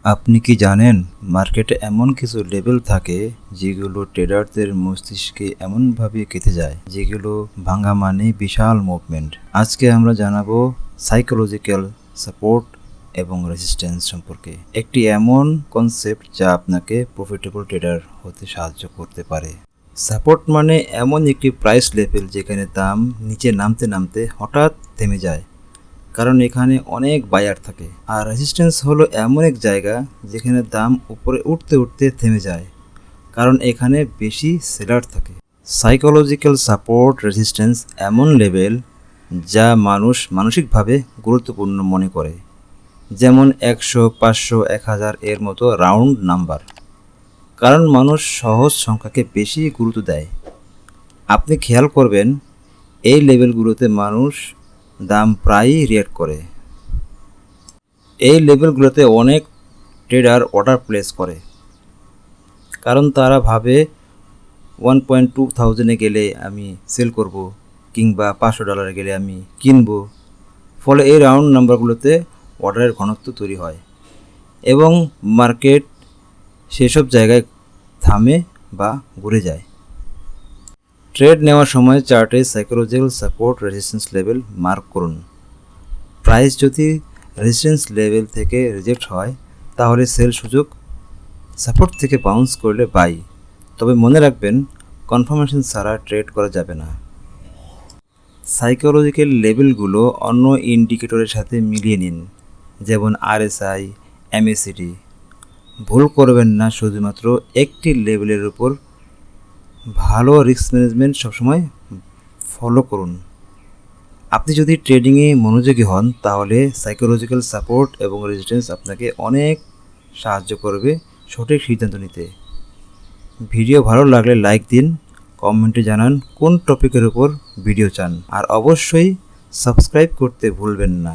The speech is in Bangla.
আপনি কি জানেন মার্কেটে এমন কিছু লেভেল থাকে যেগুলো ট্রেডারদের মস্তিষ্কে এমনভাবে গেঁথে যায় যেগুলো ভাঙা মানে বিশাল মুভমেন্ট। আজকে আমরা জানাবো সাইকোলজিক্যাল সাপোর্ট এবং রেজিস্ট্যান্স সম্পর্কে, একটি এমন কনসেপ্ট যা আপনাকে প্রফিটেবল ট্রেডার হতে সাহায্য করতে পারে। সাপোর্ট মানে এমন একটি প্রাইস লেভেল যেখানে দাম নিচে নামতে নামতে হঠাৎ থেমে যায়, কারণ এখানে অনেক বায়ার থাকে। আর রেজিস্ট্যান্স হলো এমন এক জায়গা যেখানে দাম উপরে উঠতে উঠতে থেমে যায়, কারণ এখানে বেশি সেলার থাকে। সাইকোলজিক্যাল সাপোর্ট রেজিস্ট্যান্স এমন লেভেল যা মানুষ মানসিকভাবে গুরুত্বপূর্ণ মনে করে, যেমন 100, 500, 1000 এর মতো রাউন্ড নাম্বার, কারণ মানুষ সহজ সংখ্যাকে বেশি গুরুত্ব দেয়। আপনি খেয়াল করবেন এই লেভেলগুলোতে মানুষ দাম প্রায়ই রিঅ্যাক্ট করে। এই লেভেলগুলোতে অনেক ট্রেডার অর্ডার প্লেস করে, কারণ তারা ভাবে 1.2000 গেলে আমি সেল করব, কিংবা $500 গেলে আমি কিনব। ফলে এই রাউন্ড নাম্বারগুলোতে অর্ডারের ঘনত্ব তৈরি হয় এবং মার্কেট সেসব জায়গায় থামে বা ঘুরে যায়। ট্রেড নেওয়ার সময় চার্টে psychological support resistance level mark করুন। প্রাইস যদি রেজিস্ট্যান্স লেভেল থেকে রিজেক্ট হয় তাহলে সেল সুযোগ, সাপোর্ট থেকে বাউন্স করলে বাই। তবে মনে রাখবেন, কনফার্মেশন ছাড়া ট্রেড করা যাবে না। সাইকোলজিক্যাল লেভেলগুলো অন্য ইন্ডিকেটরের সাথে মিলিয়ে নিন, যেমন RSI, MACD। ভুল করবেন না শুধুমাত্র একটি লেভেলের উপর। ভালো রিস্ক ম্যানেজমেন্ট সবসময় ফলো করুন। আপনি যদি ট্রেডিংয়ে মনোযোগী হন তাহলে সাইকোলজিক্যাল সাপোর্ট এবং রেজিস্ট্যান্স আপনাকে অনেক সাহায্য করবে সঠিক সিদ্ধান্ত নিতে। ভিডিও ভালো লাগলে লাইক দিন, কমেন্টে জানান কোন টপিকের উপর ভিডিও চান, আর অবশ্যই সাবস্ক্রাইব করতে ভুলবেন না।